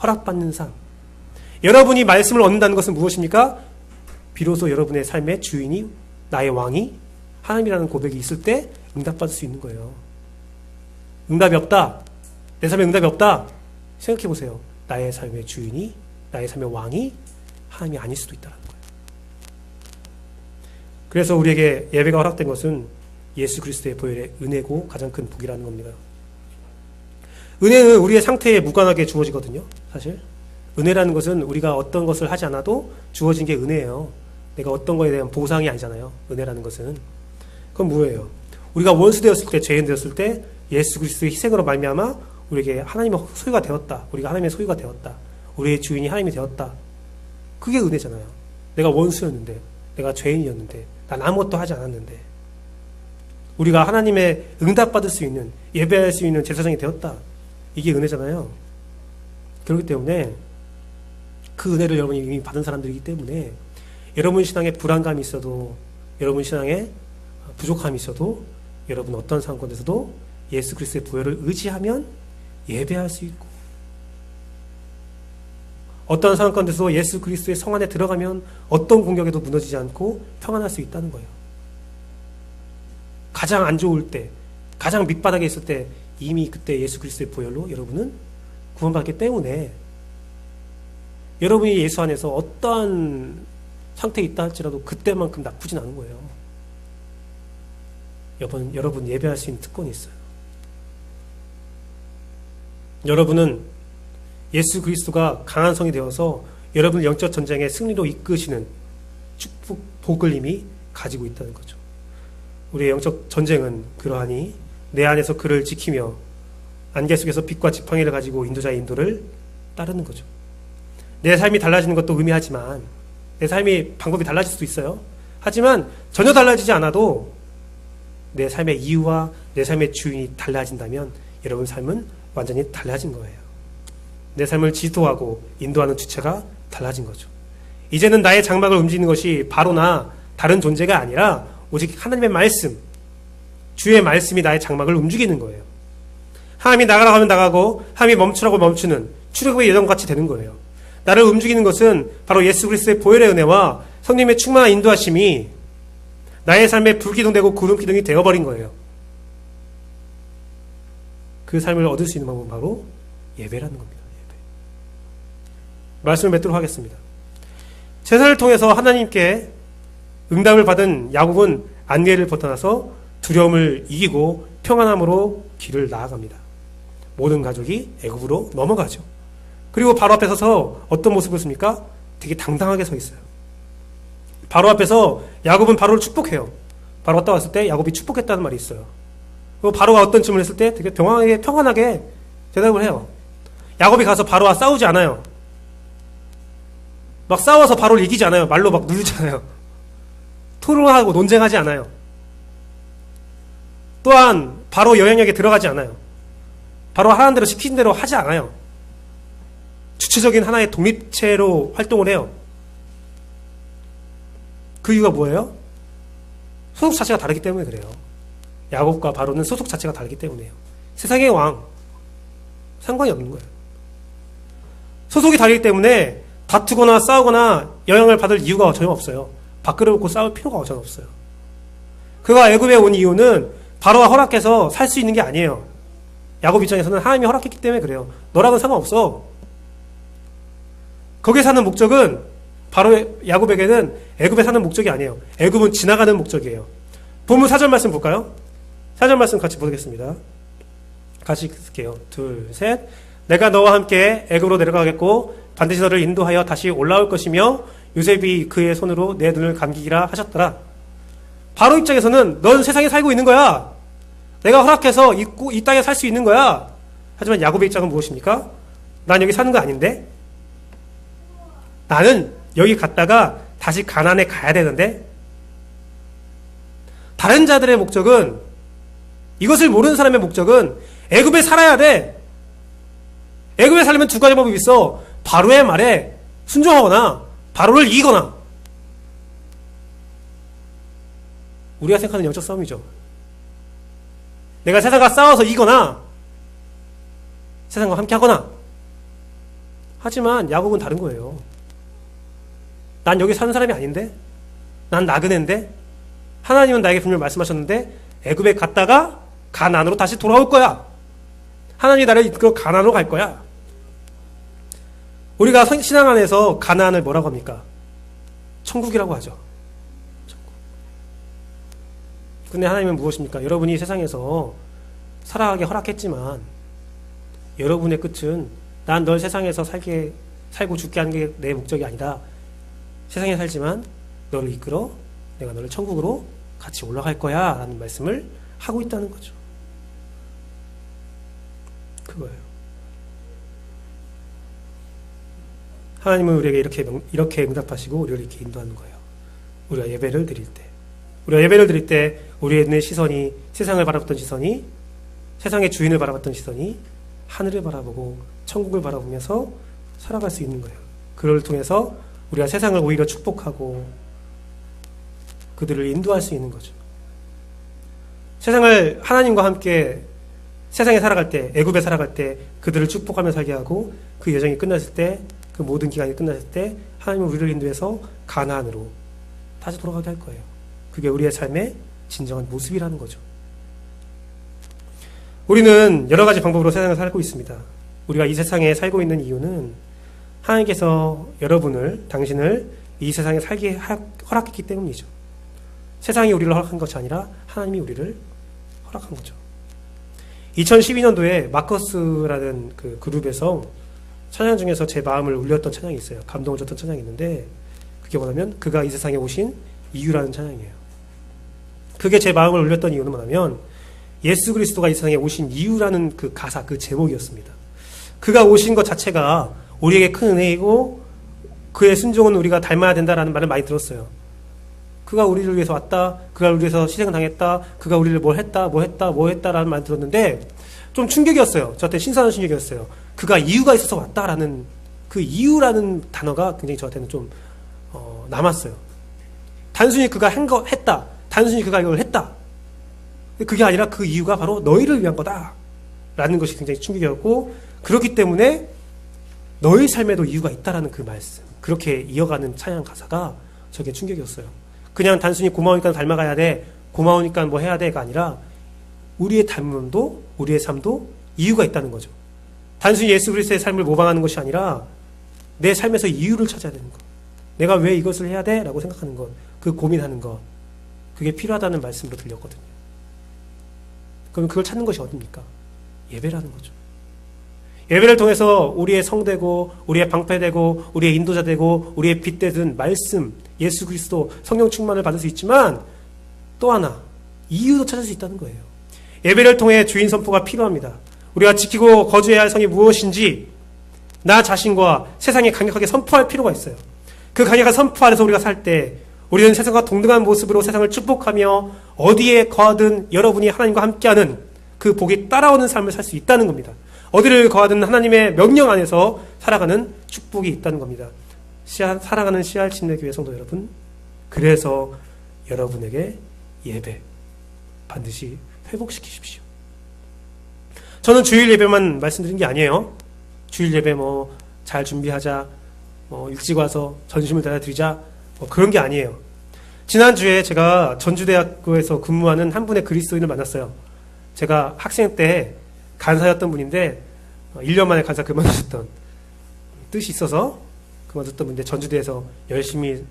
허락받는 삶. 여러분이 말씀을 얻는다는 것은 무엇입니까? 비로소 여러분의 삶의 주인이, 나의 왕이 하나님이라는 고백이 있을 때 응답받을 수 있는 거예요. 응답이 없다, 내 삶에 응답이 없다, 생각해 보세요. 나의 삶의 주인이, 나의 삶의 왕이 하나님이 아닐 수도 있다는 거예요. 그래서 우리에게 예배가 허락된 것은 예수 그리스도의 보혈의 은혜고 가장 큰 복이라는 겁니다. 은혜는 우리의 상태에 무관하게 주어지거든요. 사실 은혜라는 것은 우리가 어떤 것을 하지 않아도 주어진 게 은혜예요. 내가 어떤 거에 대한 보상이 아니잖아요. 은혜라는 것은. 그건 뭐예요? 우리가 원수 되었을 때, 죄인 되었을 때 예수 그리스도의 희생으로 말미암아 우리에게 하나님의 소유가 되었다. 우리가 하나님의 소유가 되었다. 우리의 주인이 하나님이 되었다. 그게 은혜잖아요. 내가 원수였는데, 내가 죄인이었는데, 난 아무것도 하지 않았는데 우리가 하나님의 응답받을 수 있는, 예배할 수 있는 제사장이 되었다. 이게 은혜잖아요. 그렇기 때문에 그 은혜를 여러분이 이미 받은 사람들이기 때문에 여러분 신앙에 불안감이 있어도, 여러분 신앙에 부족함이 있어도, 여러분 어떤 상황 가운데서도 예수 그리스도의 보혈을 의지하면 예배할 수 있고, 어떤 상황 가운데서 예수 그리스도의 성 안에 들어가면 어떤 공격에도 무너지지 않고 평안할 수 있다는 거예요. 가장 안 좋을 때, 가장 밑바닥에 있을 때 이미 그때 예수 그리스도의 보혈로 여러분은 구원받기 때문에 여러분이 예수 안에서 어떠한 상태에 있다 할지라도 그때만큼 나쁘진 않은 거예요. 여러분 예배할 수 있는 특권이 있어요. 여러분은 예수 그리스도가 강한 성이 되어서 여러분을 영적 전쟁의 승리로 이끄시는 축복, 복을 이미 가지고 있다는 거죠. 우리의 영적 전쟁은 그러하니 내 안에서 그를 지키며 안개 속에서 빛과 지팡이를 가지고 인도자의 인도를 따르는 거죠. 내 삶이 달라지는 것도 의미하지만, 내 삶이 방법이 달라질 수도 있어요. 하지만 전혀 달라지지 않아도 내 삶의 이유와 내 삶의 주인이 달라진다면 여러분 삶은 완전히 달라진 거예요. 내 삶을 지도하고 인도하는 주체가 달라진 거죠. 이제는 나의 장막을 움직이는 것이 바로나 다른 존재가 아니라 오직 하나님의 말씀, 주의 말씀이 나의 장막을 움직이는 거예요. 하나님이 나가라고 하면 나가고, 하나님이 멈추라고 멈추는 출애굽의 예정같이 되는 거예요. 나를 움직이는 것은 바로 예수 그리스도의 보혈의 은혜와 성령의 충만한 인도하심이 나의 삶에 불기둥되고 구름기둥이 되어버린 거예요. 그 삶을 얻을 수 있는 방법은 바로 예배라는 겁니다. 예배. 말씀을 맺도록 하겠습니다. 제사를 통해서 하나님께 응답을 받은 야곱은 안개를 벗어나서 두려움을 이기고 평안함으로 길을 나아갑니다. 모든 가족이 애굽으로 넘어가죠. 그리고 바로 앞에 서서 어떤 모습을 씁니까? 되게 당당하게 서 있어요. 바로 앞에서 야곱은 바로를 축복해요. 바로 갔다 왔을 때 야곱이 축복했다는 말이 있어요. 그리고 바로가 어떤 질문을 했을 때 되게 평안하게 대답을 해요. 야곱이 가서 바로와 싸우지 않아요. 막 싸워서 바로를 이기지 않아요. 말로 막 누르잖아요. 토론하고 논쟁하지 않아요. 또한 바로 영향력에 들어가지 않아요. 바로 하라는 대로 시킨 대로 하지 않아요. 주체적인 하나의 독립체로 활동을 해요. 그 이유가 뭐예요? 소속 자체가 다르기 때문에 그래요. 야곱과 바로는 소속 자체가 다르기 때문이에요. 세상의 왕, 상관이 없는 거예요. 소속이 다르기 때문에 다투거나 싸우거나 영향을 받을 이유가 전혀 없어요. 밖으로 놓고 싸울 필요가 전혀 없어요. 그가 애굽에 온 이유는 바로가 허락해서 살 수 있는 게 아니에요. 야곱 입장에서는 하나님이 허락했기 때문에 그래요. 너랑은 상관없어. 거기에 사는 목적은 바로 야곱에게는 애굽에 사는 목적이 아니에요. 애굽은 지나가는 목적이에요. 본문 4절 말씀 볼까요? 4절 말씀 같이 보겠습니다. 같이 읽을게요. 둘, 셋. 내가 너와 함께 애굽으로 내려가겠고 반드시 너를 인도하여 다시 올라올 것이며 요셉이 그의 손으로 내 눈을 감기기라 하셨더라. 바로 입장에서는 넌 세상에 살고 있는 거야. 내가 허락해서 이 땅에 살 수 있는 거야. 하지만 야곱의 입장은 무엇입니까? 난 여기 사는 거 아닌데? 나는 여기 갔다가 다시 가나안에 가야 되는데, 다른 자들의 목적은, 이것을 모르는 사람의 목적은 애굽에 살아야 돼. 애굽에 살려면 두 가지 방법이 있어. 바로의 말에 순종하거나 바로를 이기거나. 우리가 생각하는 영적 싸움이죠. 내가 세상과 싸워서 이기거나 세상과 함께 하거나. 하지만 야곱은 다른 거예요. 난 여기 사는 사람이 아닌데, 난 나그네인데, 하나님은 나에게 분명히 말씀하셨는데 애굽에 갔다가 가나안으로 다시 돌아올 거야. 하나님이 나를 이끌어 가나안으로 갈 거야. 우리가 신앙 안에서 가나안을 뭐라고 합니까? 천국이라고 하죠. 천국. 근데 하나님은 무엇입니까? 여러분이 세상에서 살아가게 허락했지만 여러분의 끝은 난 널 세상에서 살고 죽게 하는 게 내 목적이 아니다. 세상에 살지만 너를 이끌어 내가 너를 천국으로 같이 올라갈 거야 라는 말씀을 하고 있다는 거죠. 그거예요. 하나님은 우리에게 이렇게 응답하시고 우리를 이렇게 인도하는 거예요. 우리가 예배를 드릴 때 우리의 눈의 시선이, 세상을 바라봤던 시선이, 세상의 주인을 바라봤던 시선이 하늘을 바라보고 천국을 바라보면서 살아갈 수 있는 거예요. 그걸 통해서 우리가 세상을 오히려 축복하고 그들을 인도할 수 있는 거죠. 세상을 하나님과 함께 세상에 살아갈 때, 애굽에 살아갈 때 그들을 축복하며 살게 하고, 그 여정이 끝났을 때, 그 모든 기간이 끝났을 때 하나님은 우리를 인도해서 가나안으로 다시 돌아가게 할 거예요. 그게 우리의 삶의 진정한 모습이라는 거죠. 우리는 여러 가지 방법으로 세상을 살고 있습니다. 우리가 이 세상에 살고 있는 이유는 하나님께서 당신을 이 세상에 살게 허락했기 때문이죠. 세상이 우리를 허락한 것이 아니라 하나님이 우리를 허락한 거죠. 2012년도에 마커스라는 그 그룹에서 찬양 중에서 제 마음을 울렸던 찬양이 있어요. 감동을 줬던 찬양이 있는데, 그게 뭐냐면 그가 이 세상에 오신 이유라는 찬양이에요. 그게 제 마음을 울렸던 이유는 뭐냐면 예수 그리스도가 이 세상에 오신 이유라는 그 가사, 그 제목이었습니다. 그가 오신 것 자체가 우리에게 큰 은혜이고 그의 순종은 우리가 닮아야 된다라는 말을 많이 들었어요. 그가 우리를 위해서 왔다, 그가 우리를 위해서 희생을 당했다, 그가 우리를 뭐 했다라는 말 들었는데 좀 충격이었어요. 저한테 신선한 충격이었어요. 그가 이유가 있어서 왔다라는 그 이유라는 단어가 굉장히 저한테는 좀 남았어요. 단순히 그가 했다, 단순히 그가 이걸 했다, 그게 아니라 그 이유가 바로 너희를 위한 거다 라는 것이 굉장히 충격이었고, 그렇기 때문에 너희 삶에도 이유가 있다라는 그 말씀, 그렇게 이어가는 찬양 가사가 저게 충격이었어요. 그냥 단순히 고마우니까 닮아가야 돼, 고마우니까 뭐 해야 돼가 아니라 우리의 닮음도, 우리의 삶도 이유가 있다는 거죠. 단순히 예수 그리스도의 삶을 모방하는 것이 아니라 내 삶에서 이유를 찾아야 되는 것, 내가 왜 이것을 해야 돼? 라고 생각하는 것, 그 고민하는 것, 그게 필요하다는 말씀으로 들렸거든요. 그럼 그걸 찾는 것이 어딥니까? 예배라는 거죠. 예배를 통해서 우리의 성되고 우리의 방패되고 우리의 인도자되고 우리의 빛되는 말씀, 예수 그리스도, 성령 충만을 받을 수 있지만 또 하나 이유도 찾을 수 있다는 거예요. 예배를 통해 주인 선포가 필요합니다. 우리가 지키고 거주해야 할 성이 무엇인지 나 자신과 세상에 강력하게 선포할 필요가 있어요. 그 강력한 선포 안에서 우리가 살 때 우리는 세상과 동등한 모습으로 세상을 축복하며 어디에 거하든 여러분이 하나님과 함께하는 그 복이 따라오는 삶을 살 수 있다는 겁니다. 어디를 거하든 하나님의 명령 안에서 살아가는 축복이 있다는 겁니다. 살아가는 씨알 침례교회 성도 여러분, 그래서 여러분에게 예배 반드시 회복시키십시오. 저는 주일 예배만 말씀드린 게 아니에요. 주일 예배 잘 준비하자, 일찍 와서 전심을 다해드리자, 그런 게 아니에요. 지난주에 제가 전주대학교에서 근무하는 한 분의 그리스도인을 만났어요. 제가 학생 때 간사였던 분인데 1년 만에 간사 그만두셨던, 뜻이 있어서 그만뒀던 분인데 전주대에서 열심히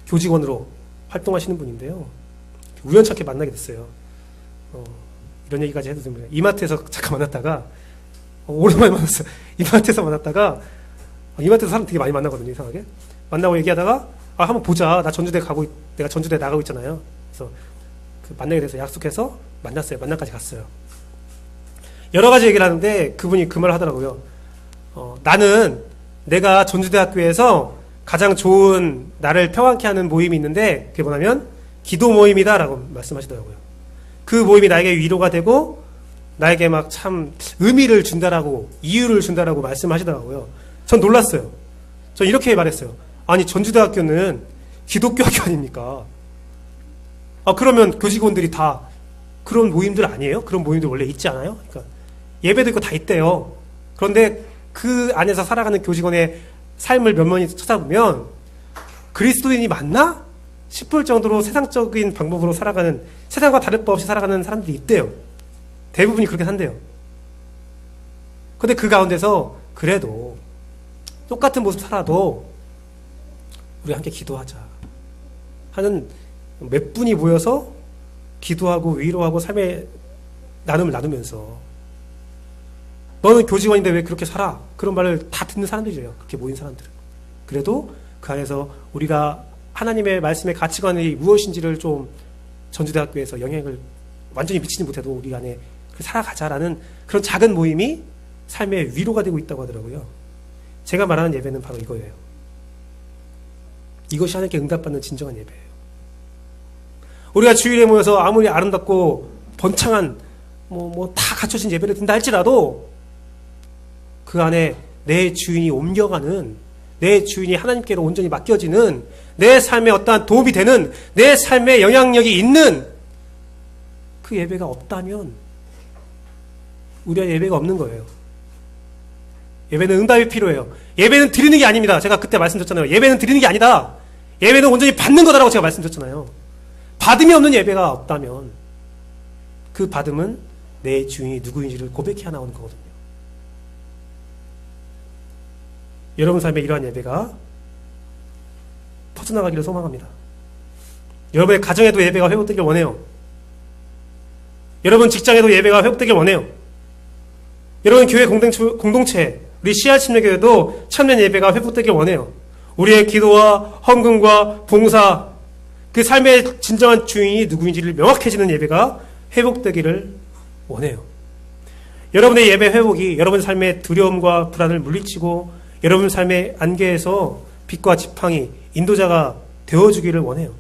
교직원으로 활동하시는 분인데요. 우연찮게 만나게 됐어요. 이런 얘기까지 해도 됩니다. 이마트에서 잠깐 만났다가 오랜만에 만났어요. 이마트에서 만났다가 이마트에서 사람 되게 많이 만나거든요. 이상하게 만나고 얘기하다가 한번 보자. 내가 전주대 나가고 있잖아요. 그래서 만나게 돼서 약속해서 만났어요. 만나까지 갔어요. 여러 가지 얘기를 하는데 그분이 그 말을 하더라고요. 나는 내가 전주대학교에서 가장 좋은 나를 평안케 하는 모임이 있는데 그게 뭐냐면 기도 모임이다라고 말씀하시더라고요. 그 모임이 나에게 위로가 되고 나에게 막 참 의미를 준다라고 이유를 준다라고 말씀하시더라고요. 전 놀랐어요. 전 이렇게 말했어요. 아니 전주대학교는 기독교 학교 아닙니까? 그러면 교직원들이 다 그런 모임들 아니에요? 그런 모임들 원래 있지 않아요? 그러니까 예배도 있고 다 있대요. 그런데 그 안에서 살아가는 교직원의 삶을 면면히 찾아보면 그리스도인이 맞나? 싶을 정도로 세상적인 방법으로 살아가는, 세상과 다를 바 없이 살아가는 사람들이 있대요. 대부분이 그렇게 산대요. 근데 그 가운데서 그래도 똑같은 모습 살아도 우리 함께 기도하자 하는 몇 분이 모여서 기도하고 위로하고 삶의 나눔을 나누면서 너는 교직원인데 왜 그렇게 살아? 그런 말을 다 듣는 사람들이에요. 그렇게 모인 사람들은. 그래도 그 안에서 우리가 하나님의 말씀의 가치관이 무엇인지를 좀 전주대학교에서 영향을 완전히 미치지 못해도 우리 안에 살아가자라는 그런 작은 모임이 삶의 위로가 되고 있다고 하더라고요. 제가 말하는 예배는 바로 이거예요. 이것이 하나님께 응답받는 진정한 예배예요. 우리가 주일에 모여서 아무리 아름답고 번창한 다 갖춰진 예배를 든다 할지라도 그 안에 내 주인이 옮겨가는, 내 주인이 하나님께로 온전히 맡겨지는, 내 삶에 어떠한 도움이 되는, 내 삶에 영향력이 있는 그 예배가 없다면 우리의 예배가 없는 거예요. 예배는 응답이 필요해요. 예배는 드리는 게 아닙니다. 제가 그때 말씀드렸잖아요. 예배는 드리는 게 아니다. 예배는 온전히 받는 거다라고 제가 말씀드렸잖아요. 받음이 없는 예배가 없다면 그 받음은 내 주인이 누구인지를 고백해야 나오는 거거든요. 여러분 삶에 이러한 예배가 퍼져나가기를 소망합니다. 여러분의 가정에도 예배가 회복되길 원해요. 여러분 직장에도 예배가 회복되길 원해요. 여러분 교회 공동체, 우리 씨앗침례교회도 참된 예배가 회복되길 원해요. 우리의 기도와 헌금과 봉사, 그 삶의 진정한 주인이 누구인지를 명확해지는 예배가 회복되기를 원해요. 여러분의 예배 회복이 여러분 삶의 두려움과 불안을 물리치고 여러분 삶의 안개에서 빛과 지팡이, 인도자가 되어주기를 원해요.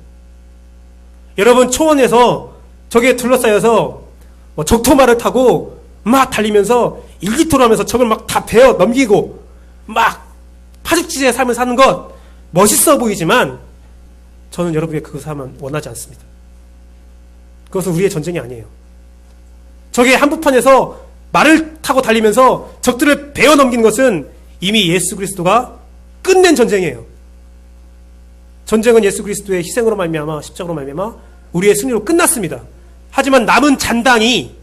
여러분 초원에서 적에 둘러싸여서 적토마를 타고 막 달리면서 일기토로 하면서 적을 막 다 베어 넘기고 막 파죽지세의 삶을 사는 것 멋있어 보이지만 저는 여러분에게 그것을 하면 원하지 않습니다. 그것은 우리의 전쟁이 아니에요. 적의 한복판에서 말을 타고 달리면서 적들을 베어 넘기는 것은 이미 예수 그리스도가 끝낸 전쟁이에요. 전쟁은 예수 그리스도의 희생으로 말미암아 십자가로 말미암아 우리의 승리로 끝났습니다. 하지만 남은 잔당이,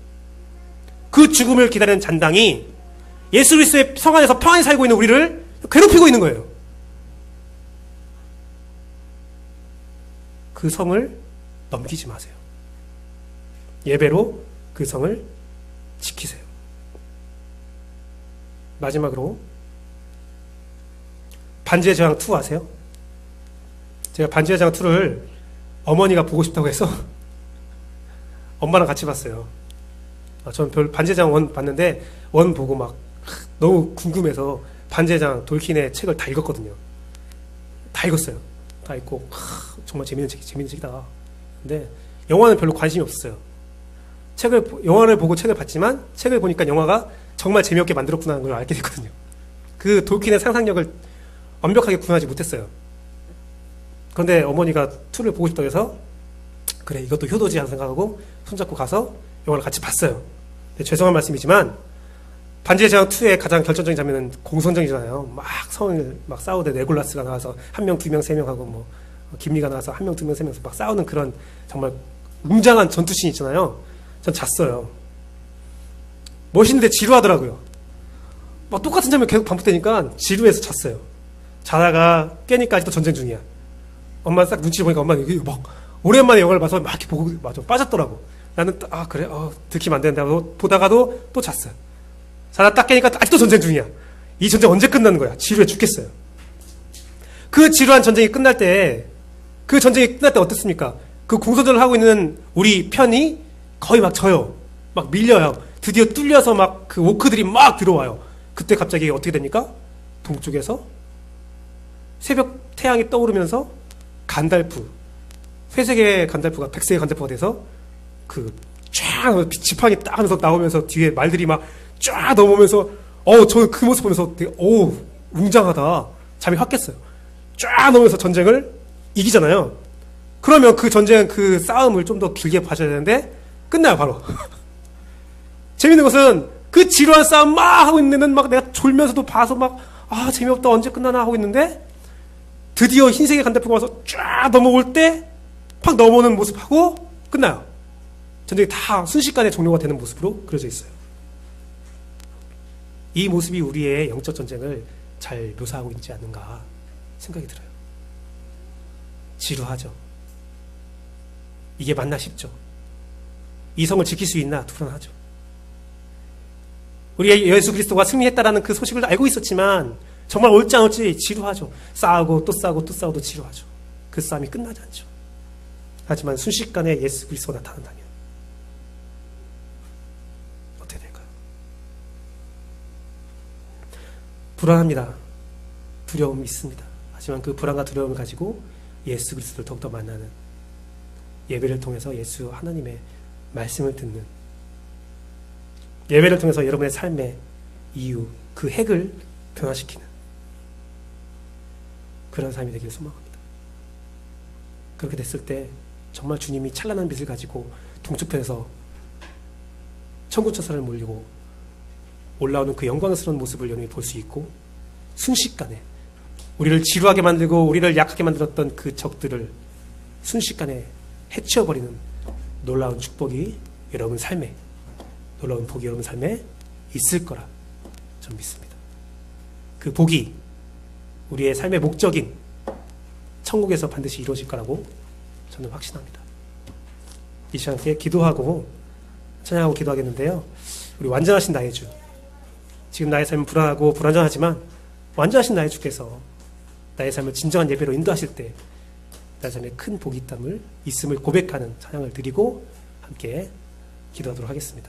그 죽음을 기다리는 잔당이 예수 그리스도의 성 안에서 평안히 살고 있는 우리를 괴롭히고 있는 거예요. 그 성을 넘기지 마세요. 예배로 그 성을 지키세요. 마지막으로 반지의 제왕 2 아세요? 제가 반지의 제왕 2를 어머니가 보고 싶다고 해서 엄마랑 같이 봤어요. 저는 반지의 제왕 1 봤는데 1 보고 막 너무 궁금해서 반지의 제왕 돌킨의 책을 다 읽었거든요. 다 읽었어요. 다 읽고 정말 재밌는 책이다. 근데 영화는 별로 관심이 없었어요. 영화를 보고 책을 봤지만 책을 보니까 영화가 정말 재미없게 만들었구나 걸 알게 됐거든요. 그 돌킨의 상상력을 완벽하게 구현하지 못했어요. 그런데 어머니가 2를 보고 싶다고 해서 그래 이것도 효도지 하는 생각하고 손잡고 가서 영화를 같이 봤어요. 근데 죄송한 말씀이지만 반지의 제왕 2의 가장 결정적인 장면은 공성전이잖아요. 막 성을 막 싸우되 네골라스가 나와서 1명, 2명, 3명 하고 김리가 나와서 1명, 2명, 3명에서 막 싸우는 그런 정말 웅장한 전투씬 있잖아요. 전 잤어요. 멋있는데 지루하더라고요. 막 똑같은 장면 계속 반복되니까 지루해서 잤어요. 자다가 깨니까 아직도 전쟁 중이야. 엄마 딱 눈치 보니까 엄마는 이게 막 오랜만에 영화를 봐서 막 이렇게 보고 빠졌더라고. 나는 그래 들키면 안 된다 하고 보다가도 또 잤어요. 자다 딱 깨니까 아직도 전쟁 중이야. 이 전쟁 언제 끝나는 거야? 지루해 죽겠어요. 그 지루한 전쟁이 끝날 때 어떻습니까? 그 공소전을 하고 있는 우리 편이 거의 막 져요. 막 밀려요. 드디어 뚫려서 막 그 오크들이 막 들어와요. 그때 갑자기 어떻게 됩니까? 동쪽에서 새벽 태양이 떠오르면서 간달프, 회색의 간달프가 백색의 간달프가 돼서 그 쫙 지팡이 딱 하면서 나오면서 뒤에 말들이 막 쫙 넘어오면서 저는 그 모습 보면서 되게 웅장하다. 잠이 확 깼어요. 쫙 넘어오면서 전쟁을 이기잖아요. 그러면 그 전쟁, 그 싸움을 좀 더 길게 봐줘야 되는데 끝나요, 바로. 재밌는 것은 그 지루한 싸움 막 하고 있는 데는 막 내가 졸면서도 봐서 막 재미없다, 언제 끝나나 하고 있는데 드디어 흰색의 간달프가 와서 쫙 넘어올 때 팍 넘어오는 모습하고 끝나요. 전쟁이 다 순식간에 종료가 되는 모습으로 그려져 있어요. 이 모습이 우리의 영적 전쟁을 잘 묘사하고 있지 않는가 생각이 들어요. 지루하죠. 이게 맞나 싶죠. 이성을 지킬 수 있나 불안하죠. 우리 예수 그리스도가 승리했다라는 그 소식을 알고 있었지만 정말 옳지 않을지 지루하죠. 싸우고 또 싸우고 또 싸워도 지루하죠. 그 싸움이 끝나지 않죠. 하지만 순식간에 예수 그리스도가 나타난다면 어떻게 될까요? 불안합니다. 두려움이 있습니다. 하지만 그 불안과 두려움을 가지고 예수 그리스도를 더욱더 만나는, 예배를 통해서 예수 하나님의 말씀을 듣는, 예배를 통해서 여러분의 삶의 이유, 그 핵을 변화시키는 그런 삶이 되기를 소망합니다. 그렇게 됐을 때 정말 주님이 찬란한 빛을 가지고 동쪽편에서 천군천사를 몰리고 올라오는 그 영광스러운 모습을 여러분이 볼 수 있고, 순식간에 우리를 지루하게 만들고 우리를 약하게 만들었던 그 적들을 순식간에 해치워버리는 놀라운 축복이 여러분 삶에, 놀라운 복이 여러분 삶에 있을 거라 저는 믿습니다. 그 복이 우리의 삶의 목적인 천국에서 반드시 이루어질 거라고 저는 확신합니다. 이 시간에 기도하고 찬양하고 기도하겠는데요. 우리 완전하신 나의 주, 지금 나의 삶은 불안하고 불안정하지만 완전하신 나의 주께서 나의 삶을 진정한 예배로 인도하실 때 나의 삶에 큰 복이 있음을 고백하는 찬양을 드리고 함께 기도하도록 하겠습니다.